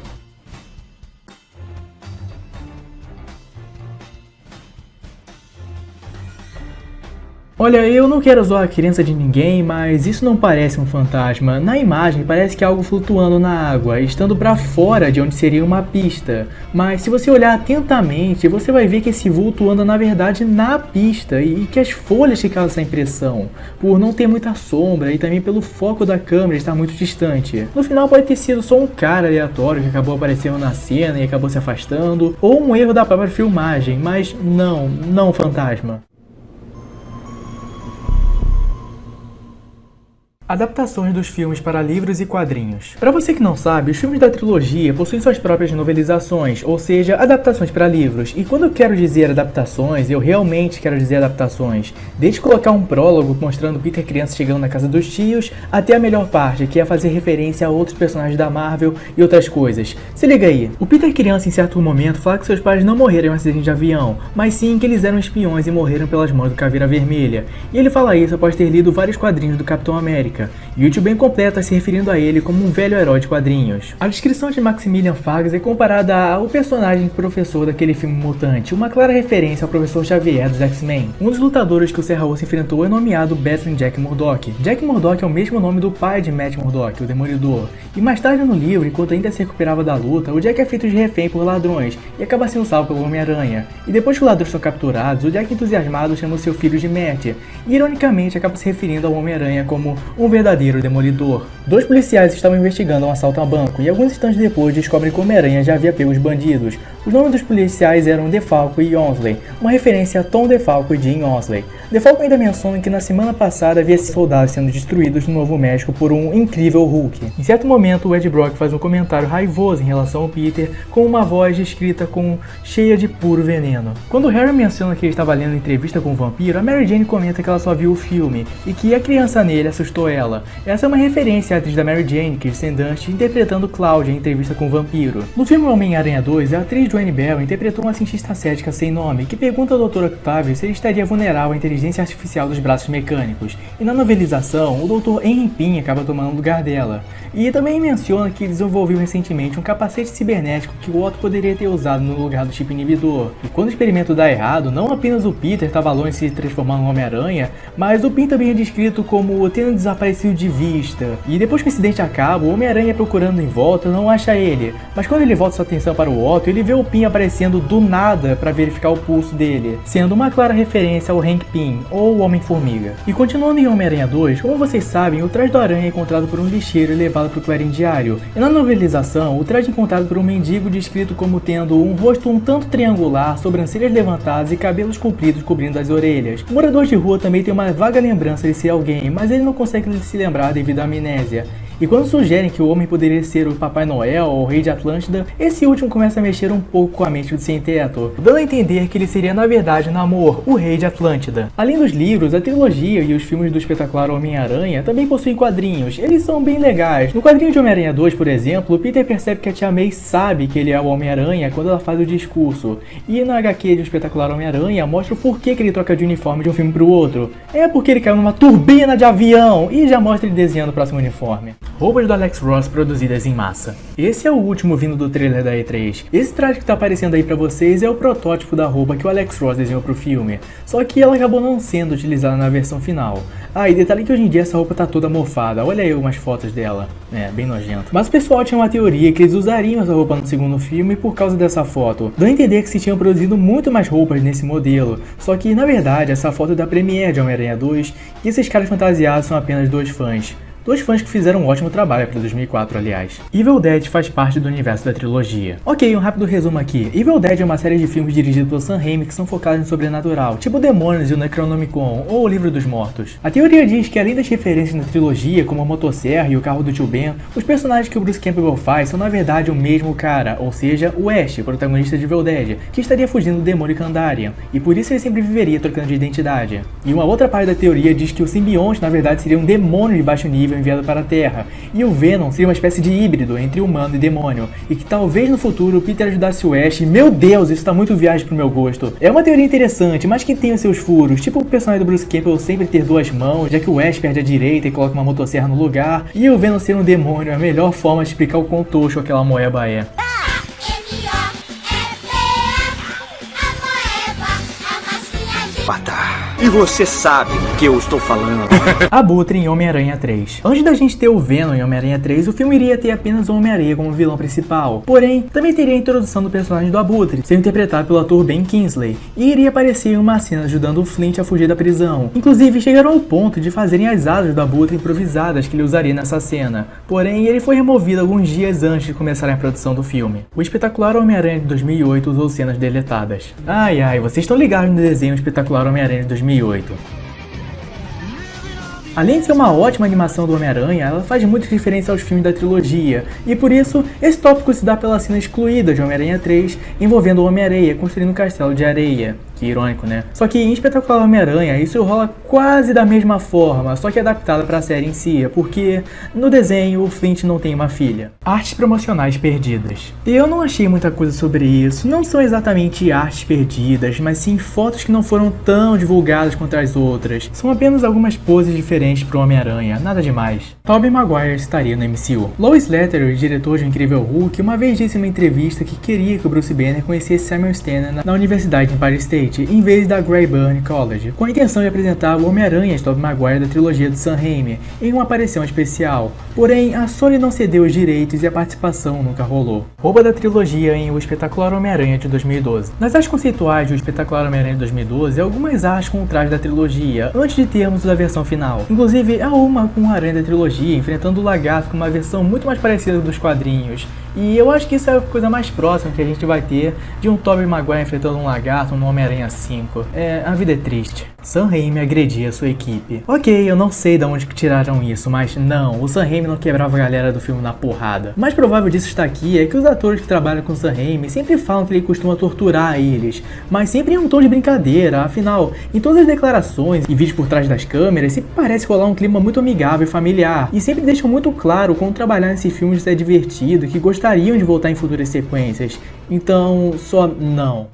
Olha, eu não quero zoar a crença de ninguém, mas isso não parece um fantasma. Na imagem parece que é algo flutuando na água, estando para fora de onde seria uma pista. Mas se você olhar atentamente, você vai ver que esse vulto anda na verdade na pista e que as folhas que causam essa impressão, por não ter muita sombra e também pelo foco da câmera estar muito distante. No final pode ter sido só um cara aleatório que acabou aparecendo na cena e acabou se afastando, ou um erro da própria filmagem, mas não fantasma. Adaptações dos filmes para livros e quadrinhos. Para você que não sabe, os filmes da trilogia possuem suas próprias novelizações, ou seja, adaptações para livros. E quando eu quero dizer adaptações, eu realmente quero dizer adaptações. Desde colocar um prólogo mostrando Peter criança chegando na casa dos tios, até a melhor parte, que é fazer referência a outros personagens da Marvel e outras coisas. Se liga aí, o Peter criança em certo momento fala que seus pais não morreram em um acidente de avião, mas sim que eles eram espiões e morreram pelas mãos do Caveira Vermelha. E ele fala isso após ter lido vários quadrinhos do Capitão América. América, e o tio Ben completa se referindo a ele como um velho herói de quadrinhos. A descrição de Maximilian Fargas é comparada ao personagem do professor daquele filme Mutante, uma clara referência ao professor Xavier dos X-Men. Um dos lutadores que o Serra-Osso enfrentou é nomeado Battling Jack Murdock. Jack Murdock é o mesmo nome do pai de Matt Murdock, o Demolidor. E mais tarde no livro, enquanto ainda se recuperava da luta, o Jack é feito de refém por ladrões e acaba sendo salvo pelo Homem-Aranha. E depois que os ladrões são capturados, o Jack entusiasmado chama o seu filho de Matt, e ironicamente acaba se referindo ao Homem-Aranha como um verdadeiro Demolidor. Dois policiais estavam investigando um assalto a banco e alguns instantes depois descobrem que o Homem-Aranha já havia pego os bandidos. Os nomes dos policiais eram DeFalco e Onsley, uma referência a Tom DeFalco e Jim Onsley. DeFalco ainda menciona que na semana passada havia soldados sendo destruídos no Novo México por um incrível Hulk. Em certo momento, o Ed Brock faz um comentário raivoso em relação ao Peter, com uma voz escrita cheia de puro veneno. Quando Harry menciona que ele estava lendo entrevista com o vampiro, a Mary Jane comenta que ela só viu o filme e que a criança nele assustou ela. Essa é uma referência à atriz da Mary Jane, Kirsten Dunst, interpretando Cláudia em entrevista com o vampiro. No filme Homem-Aranha 2, a atriz Joanne Bell interpretou uma cientista cética sem nome que pergunta ao Dr. Octavius se ele estaria vulnerável à inteligência artificial dos braços mecânicos. E na novelização, o Dr. Henry Pym acaba tomando o lugar dela. E também menciona que desenvolveu recentemente um capacete cibernético que o Otto poderia ter usado no lugar do chip inibidor. E quando o experimento dá errado, não apenas o Peter estava longe de se transformar no Homem-Aranha, mas o Pym também é descrito como tendo desaparecido de vista. E depois que o incidente acaba, o Homem-Aranha procurando em volta não acha ele. Mas quando ele volta sua atenção para o Otto, ele vê o Pym aparecendo do nada para verificar o pulso dele, sendo uma clara referência ao Hank Pym, ou o Homem-Formiga. E continuando em Homem-Aranha 2, como vocês sabem, o traje do Aranha é encontrado por um lixeiro e levado para o Clarim Diário. E na novelização, o traje é encontrado por um mendigo descrito como tendo um rosto um tanto triangular, sobrancelhas levantadas e cabelos compridos cobrindo as orelhas. O morador de rua também tem uma vaga lembrança de ser alguém, mas ele não consegue se lembrar devido à amnésia. E quando sugerem que o homem poderia ser o Papai Noel ou o Rei de Atlântida, esse último começa a mexer um pouco com a mente do sem-teto, dando a entender que ele seria na verdade Namor, o Rei de Atlântida. Além dos livros, a trilogia e os filmes do espetacular Homem-Aranha também possuem quadrinhos, eles são bem legais. No quadrinho de Homem-Aranha 2, por exemplo, o Peter percebe que a Tia May sabe que ele é o Homem-Aranha quando ela faz o discurso, e na HQ do espetacular Homem-Aranha mostra o porquê que ele troca de uniforme de um filme para o outro. É porque ele caiu numa turbina de avião, e já mostra ele desenhando o próximo uniforme. Roupas do Alex Ross produzidas em massa. Esse é o último vindo do trailer da E3. Esse traje que tá aparecendo aí pra vocês é o protótipo da roupa que o Alex Ross desenhou pro filme, só que ela acabou não sendo utilizada na versão final. Ah, e detalhe que hoje em dia essa roupa tá toda mofada, olha aí umas fotos dela, é, bem nojento. Mas o pessoal tinha uma teoria que eles usariam essa roupa no segundo filme por causa dessa foto, dando a entender que se tinham produzido muito mais roupas nesse modelo, só que na verdade essa foto é da Premiere de Homem-Aranha 2 e esses caras fantasiados são apenas dois fãs. Dois fãs que fizeram um ótimo trabalho para 2004, aliás. Evil Dead faz parte do universo da trilogia. Ok, um rápido resumo aqui. Evil Dead é uma série de filmes dirigidos pelo Sam Raimi que são focados no sobrenatural, tipo Demônios e o Necronomicon, ou o Livro dos Mortos. A teoria diz que além das referências na trilogia, como a motosserra e o carro do tio Ben, os personagens que o Bruce Campbell faz são na verdade o mesmo cara, ou seja, o Ash, protagonista de Evil Dead, que estaria fugindo do demônio Kandarian, e por isso ele sempre viveria trocando de identidade. E uma outra parte da teoria diz que o simbionte na verdade seria um demônio de baixo nível enviado para a Terra, e o Venom seria uma espécie de híbrido entre humano e demônio, e que talvez no futuro o Peter ajudasse o Ash, e meu Deus, isso tá muito viagem pro meu gosto. É uma teoria interessante, mas que tem os seus furos, tipo o personagem do Bruce Campbell sempre ter duas mãos, já que o Ash perde a direita e coloca uma motosserra no lugar, e o Venom ser um demônio é a melhor forma de explicar o quão toxo aquela moeba é. E você sabe o que eu estou falando. Abutre em Homem-Aranha 3. Antes da gente ter o Venom em Homem-Aranha 3, o filme iria ter apenas o Homem-Aranha como vilão principal. Porém, também teria a introdução do personagem do Abutre, sendo interpretado pelo ator Ben Kingsley, e iria aparecer em uma cena ajudando o Flint a fugir da prisão. Inclusive, chegaram ao ponto de fazerem as asas do Abutre improvisadas que ele usaria nessa cena. Porém, ele foi removido alguns dias antes de começar a produção do filme. O espetacular Homem-Aranha de 2008 usou cenas deletadas. Ai, vocês estão ligados no desenho Espetacular Homem-Aranha de 2008. Além de ser uma ótima animação do Homem-Aranha, ela faz muita referência aos filmes da trilogia, e por isso, esse tópico se dá pela cena excluída de Homem-Aranha 3, envolvendo o Homem-Aranha construindo um castelo de areia. Que irônico, né? Só que em Espetacular Homem-Aranha isso rola quase da mesma forma, só que adaptada para a série em si, porque no desenho o Flint não tem uma filha. Artes promocionais perdidas. Eu não achei muita coisa sobre isso, não são exatamente artes perdidas, mas sim fotos que não foram tão divulgadas quanto as outras. São apenas algumas poses diferentes diferentes pro Homem-Aranha, nada demais. Tobey Maguire estaria no MCU. Lois Letter, diretor de Incrível Hulk, uma vez disse em uma entrevista que queria que o Bruce Banner conhecesse Samuel Stannard na Universidade de Empire State, em vez da Greyburn College, com a intenção de apresentar o Homem-Aranha de Tobey Maguire da trilogia do Sam Raimi em uma aparição especial. Porém, a Sony não cedeu os direitos e a participação nunca rolou. Rouba da trilogia em O Espetacular Homem-Aranha de 2012. Nas artes conceituais de O Espetacular Homem-Aranha de 2012, algumas artes com o traje da trilogia, antes de termos a versão final. Inclusive, há uma com o Aranha da trilogia enfrentando o Lagarto com uma versão muito mais parecida dos quadrinhos. E eu acho que isso é a coisa mais próxima que a gente vai ter de um Tobey Maguire enfrentando um lagarto no Homem-Aranha 5. A vida é triste. Sam Raimi agredia sua equipe. Ok, eu não sei de onde que tiraram isso, mas não, o Sam Raimi não quebrava a galera do filme na porrada. O mais provável disso está aqui é que os atores que trabalham com o Sam Raimi sempre falam que ele costuma torturar eles, mas sempre em um tom de brincadeira. Afinal, em todas as declarações e vídeos por trás das câmeras, sempre parece rolar um clima muito amigável e familiar, e sempre deixam muito claro como trabalhar nesse filme é divertido e que gostariam de voltar em futuras sequências. Então, só não.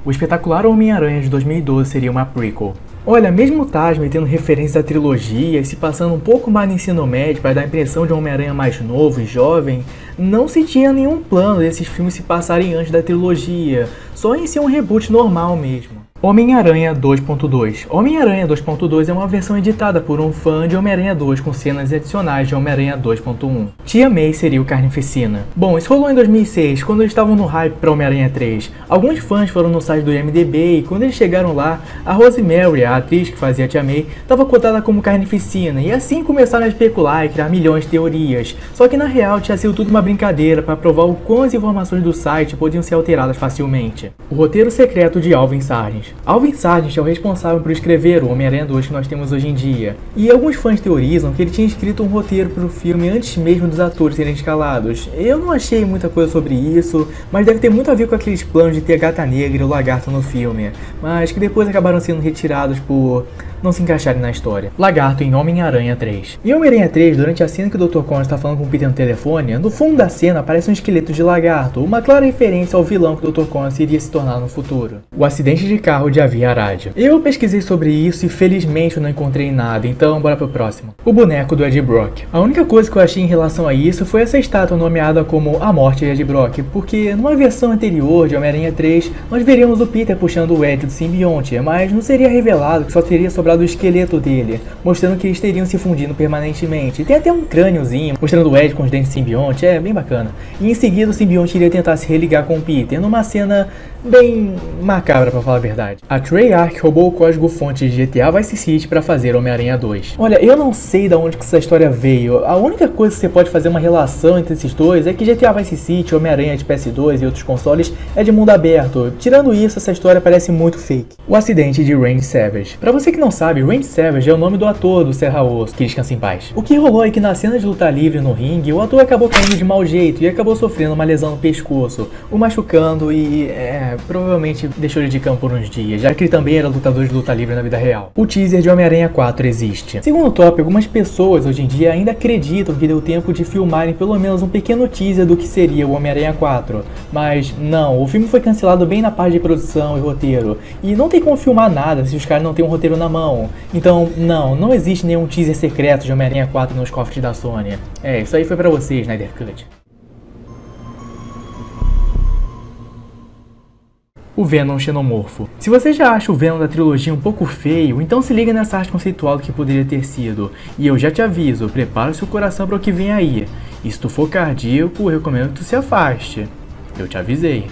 O Espetacular Homem-Aranha de 2012 seria uma prequel. Olha, mesmo o Tasman tendo referências à trilogia e se passando um pouco mais no ensino médio para dar a impressão de um Homem-Aranha mais novo e jovem, não se tinha nenhum plano desses filmes se passarem antes da trilogia, só em ser um reboot normal mesmo. Homem-Aranha 2.2. Homem-Aranha 2.2 é uma versão editada por um fã de Homem-Aranha 2 com cenas adicionais de Homem-Aranha 2.1. Tia May seria o Carnificina. Bom, isso rolou em 2006, quando eles estavam no hype para Homem-Aranha 3. Alguns fãs foram no site do IMDb e quando eles chegaram lá, a Rosemary, a atriz que fazia a Tia May, estava cotada como Carnificina, e assim começaram a especular e criar milhões de teorias. Só que na real tinha sido tudo uma brincadeira para provar o quão as informações do site podiam ser alteradas facilmente. O roteiro secreto de Alvin Sargent. Alvin Sargent é o responsável por escrever o Homem-Aranha 2 que nós temos hoje em dia, e alguns fãs teorizam que ele tinha escrito um roteiro para o filme antes mesmo dos atores serem escalados. Eu não achei muita coisa sobre isso, mas deve ter muito a ver com aqueles planos de ter a Gata Negra e o Lagarto no filme, mas que depois acabaram sendo retirados por não se encaixarem na história. Lagarto em Homem-Aranha 3. Em Homem-Aranha 3, durante a cena que o Dr. Connors está falando com o Peter no telefone, no fundo da cena aparece um esqueleto de lagarto, uma clara referência ao vilão que o Dr. Connors iria se tornar no futuro. O acidente de carro de Avi Arad. Eu pesquisei sobre isso e felizmente eu não encontrei nada, então bora pro próximo. O boneco do Ed Brock. A única coisa que eu achei em relação a isso foi essa estátua nomeada como A Morte de Ed Brock, porque numa versão anterior de Homem-Aranha 3, nós veríamos o Peter puxando o Ed do simbionte, mas não seria revelado que só teria sobrado o esqueleto dele, mostrando que eles teriam se fundindo permanentemente. Tem até um crâniozinho mostrando o Ed com os dentes de simbionte, é bem bacana. E em seguida o simbionte iria tentar se religar com o Peter, numa cena bem macabra pra falar a verdade. A Treyarch roubou o código-fonte de GTA Vice City para fazer Homem-Aranha 2. Olha, eu não sei de onde que essa história veio. A única coisa que você pode fazer uma relação entre esses dois é que GTA Vice City, Homem-Aranha de PS2 e outros consoles é de mundo aberto. Tirando isso, essa história parece muito fake. O acidente de Randy Savage. Pra você que não sabe, Randy Savage é o nome do ator do Serra Osso, que descansa em paz. O que rolou é que na cena de luta livre no ringue, o ator acabou caindo de mau jeito e acabou sofrendo uma lesão no pescoço, o machucando e provavelmente deixou ele de campo por uns dias, já que ele também era lutador de luta livre na vida real. O teaser de Homem-Aranha 4 existe. Segundo o Top, algumas pessoas hoje em dia ainda acreditam que deu tempo de filmarem pelo menos um pequeno teaser do que seria o Homem-Aranha 4, mas não, o filme foi cancelado bem na parte de produção e roteiro, e não tem como filmar nada se os caras não têm um roteiro na mão. Então, não existe nenhum teaser secreto de Homem-Aranha 4 nos cofres da Sony. Isso aí foi pra vocês, Snyder Cut. O Venom Xenomorfo. Se você já acha o Venom da trilogia um pouco feio, então se liga nessa arte conceitual do que poderia ter sido. E eu já te aviso, prepara seu coração para o que vem aí. E se tu for cardíaco, eu recomendo que tu se afaste. Eu te avisei.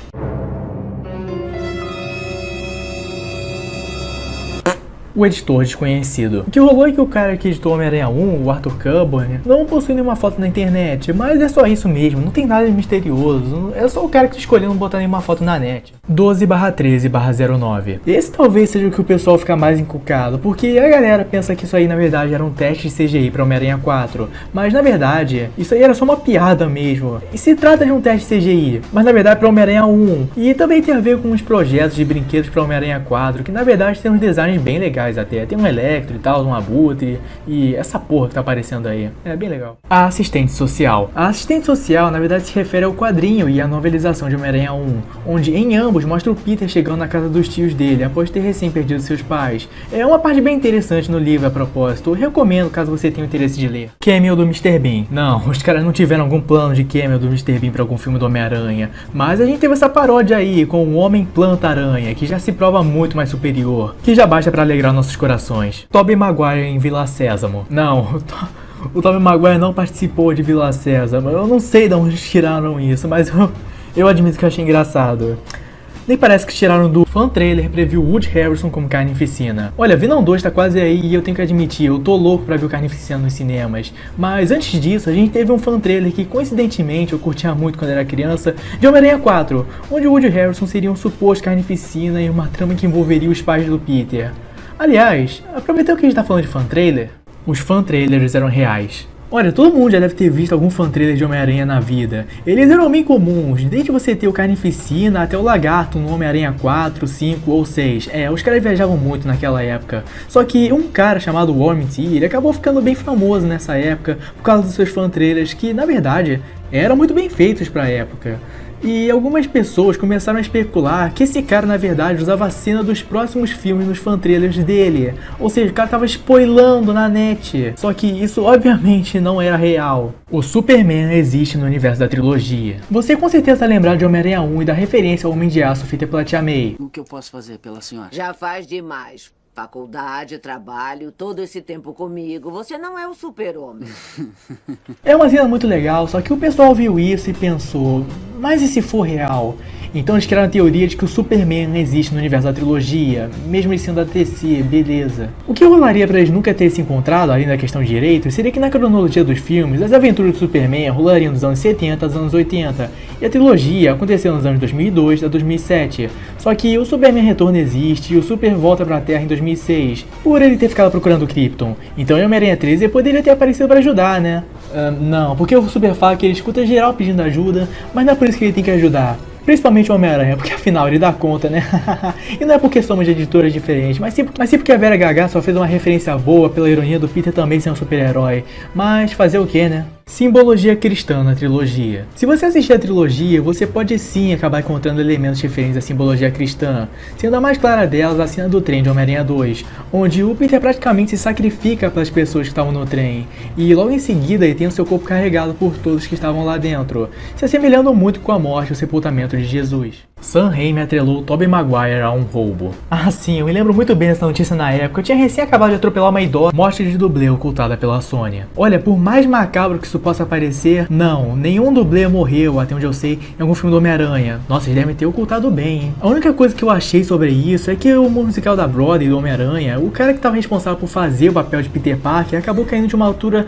O editor desconhecido. O que rolou é que o cara que editou Homem-Aranha 1, o Arthur Coburn, não possui nenhuma foto na internet, mas é só isso mesmo, não tem nada de misterioso, é só o cara que escolheu não botar nenhuma foto na net. 12/13/09. Esse talvez seja o que o pessoal fica mais encucado, porque a galera pensa que isso aí na verdade era um teste de CGI para Homem-Aranha 4, mas na verdade, isso aí era só uma piada mesmo. E se trata de um teste de CGI, mas na verdade para Homem-Aranha 1, e também tem a ver com uns projetos de brinquedos para Homem-Aranha 4, que na verdade tem uns designs bem legais até. Tem um Electro e tal, um Abutre e essa porra que tá aparecendo aí. É bem legal. A assistente social. A assistente social, na verdade, se refere ao quadrinho e à novelização de Homem-Aranha 1, onde em ambos tempos mostra o Peter chegando na casa dos tios dele após ter recém perdido seus pais. É uma parte bem interessante no livro a propósito, eu recomendo caso você tenha interesse de ler. Cameo do Mr. Bean. Não, os caras não tiveram algum plano de cameo do Mr. Bean pra algum filme do Homem-Aranha, mas a gente teve essa paródia aí com o Homem-Planta-Aranha, que já se prova muito mais superior, que já basta pra alegrar nossos corações. Tobey Maguire em Vila Sésamo. Não, o Tobey Maguire não participou de Vila Sésamo. Eu não sei de onde tiraram isso, mas eu admito que eu achei engraçado. Nem parece que tiraram do fan trailer preview Woody Harrelson como Carnificina. Olha, Venom 2 tá quase aí e eu tenho que admitir, eu tô louco pra ver o Carnificina nos cinemas. Mas antes disso, a gente teve um fan trailer que coincidentemente eu curtia muito quando era criança, de Homem-Aranha 4, onde o Woody Harrelson seria um suposto Carnificina e uma trama que envolveria os pais do Peter. Aliás, aproveitando que a gente tá falando de fan trailer, os fan trailers eram reais. Olha, todo mundo já deve ter visto algum fan trailer de Homem-Aranha na vida. Eles eram bem comuns, desde você ter o Carnificina até o Lagarto no Homem-Aranha 4, 5 ou 6. Os caras viajavam muito naquela época. Só que um cara chamado Warmint, ele acabou ficando bem famoso nessa época por causa dos seus fan trailers que, na verdade, eram muito bem feitos pra época. E algumas pessoas começaram a especular que esse cara na verdade usava a cena dos próximos filmes nos fan trailers dele. Ou seja, o cara tava spoilando na net. Só que isso obviamente não era real. O Superman existe no universo da trilogia. Você com certeza lembrar de Homem-Aranha 1 e da referência ao Homem de Aço feita pela Tia May. O que eu posso fazer pela senhora? Já faz demais. Faculdade, trabalho, todo esse tempo comigo. Você não é o super-homem. É uma cena muito legal, só que o pessoal viu isso e pensou, mas e se for real? Então eles criaram a teoria de que o Superman existe no universo da trilogia, mesmo ele sendo da DC, beleza. O que rolaria pra eles nunca terem se encontrado, além da questão de direitos, seria que na cronologia dos filmes, as aventuras do Superman rolariam dos anos 70 aos anos 80, e a trilogia aconteceu nos anos 2002 a 2007. Só que o Superman Retorno existe e o Super volta pra Terra em 2006, por ele ter ficado procurando o Krypton. Então em Homem-Aranha 13 ele poderia ter aparecido pra ajudar, né? Não, porque o Super fala que ele escuta geral pedindo ajuda, mas não é por isso que ele tem que ajudar. Principalmente o Homem-Aranha, porque afinal ele dá conta, né? E não é porque somos de editoras diferentes, mas sim porque a Vera Gaga só fez uma referência boa pela ironia do Peter também ser um super-herói. Mas fazer o que, né? Simbologia cristã na trilogia. Se você assistir a trilogia, você pode sim acabar encontrando elementos referentes à simbologia cristã, sendo a mais clara delas a cena do trem de Homem-Aranha 2, onde o Peter praticamente se sacrifica pelas pessoas que estavam no trem, e logo em seguida ele tem o seu corpo carregado por todos que estavam lá dentro, se assemelhando muito com a morte e o sepultamento de Jesus. Sam Raimi atrelou Tobey Maguire a um roubo. Ah sim, eu me lembro muito bem dessa notícia na época, eu tinha recém acabado de atropelar uma idosa, morte de dublê ocultada pela Sony. Olha, por mais macabro que isso possa parecer, não, nenhum dublê morreu, até onde eu sei, em algum filme do Homem-Aranha. Nossa, eles devem ter ocultado bem, hein? A única coisa que eu achei sobre isso é que o musical da Broadway do Homem-Aranha, o cara que estava responsável por fazer o papel de Peter Parker acabou caindo de uma altura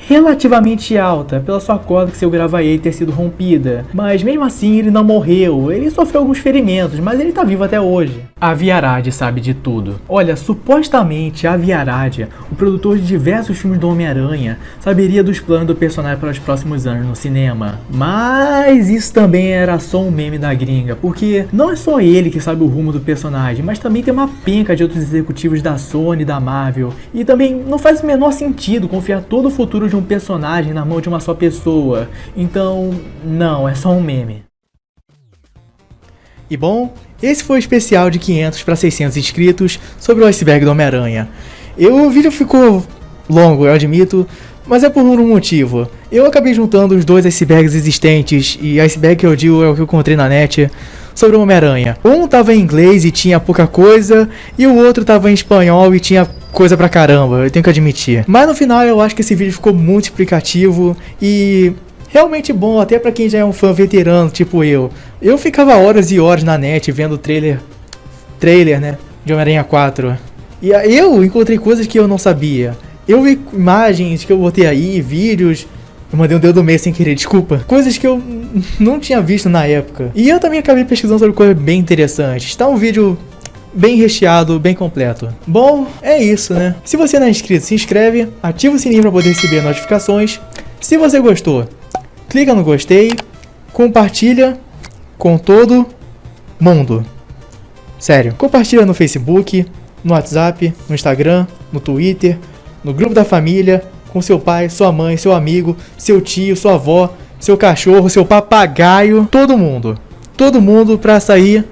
relativamente alta, pela sua corda que seu gravaia ter sido rompida. Mas mesmo assim ele não morreu, ele sofreu alguns ferimentos, mas ele tá vivo até hoje. Avi Arad sabe de tudo. Olha, supostamente Avi Arad, o produtor de diversos filmes do Homem-Aranha, saberia dos planos do personagem para os próximos anos no cinema. Mas isso também era só um meme da gringa, porque não é só ele que sabe o rumo do personagem, mas também tem uma penca de outros executivos da Sony e da Marvel. E também não faz o menor sentido confiar todo o futuro de um personagem na mão de uma só pessoa. Então, não, é só um meme. E bom, esse foi o especial de 500 para 600 inscritos sobre o iceberg do Homem-Aranha. O vídeo ficou longo, eu admito, mas é por um motivo. Eu acabei juntando os dois icebergs existentes, e iceberg que eu digo é o que eu encontrei na net, sobre o Homem-Aranha. Um tava em inglês e tinha pouca coisa, e o outro tava em espanhol e tinha coisa pra caramba, eu tenho que admitir. Mas no final eu acho que esse vídeo ficou muito explicativo e realmente bom, até pra quem já é um fã veterano, tipo eu. Eu ficava horas e horas na net vendo o trailer, né, de Homem-Aranha 4. E eu encontrei coisas que eu não sabia. Eu vi imagens que eu botei aí, vídeos. Eu mandei um dedo do meio sem querer, desculpa. Coisas que eu não tinha visto na época. E eu também acabei pesquisando sobre coisas bem interessantes. Está um vídeo bem recheado, bem completo. Bom, é isso, né? Se você não é inscrito, se inscreve, ativa o sininho para poder receber notificações. Se você gostou, clica no gostei, compartilha com todo mundo. Sério, compartilha no Facebook, no WhatsApp, no Instagram, no Twitter, no grupo da família, com seu pai, sua mãe, seu amigo, seu tio, sua avó, seu cachorro, seu papagaio, todo mundo. Todo mundo pra sair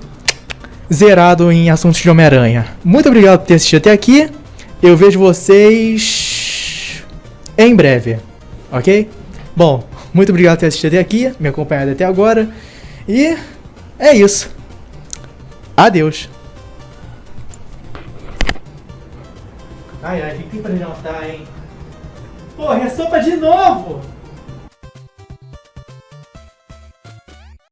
zerado em assuntos de Homem-Aranha. Muito obrigado por ter assistido até aqui. Eu vejo vocês em breve, ok? Bom, muito obrigado por ter assistido até aqui, me acompanhado até agora. E é isso. Adeus. Ai, ai, o que tem pra jantar, hein? Porra, é sopa de novo!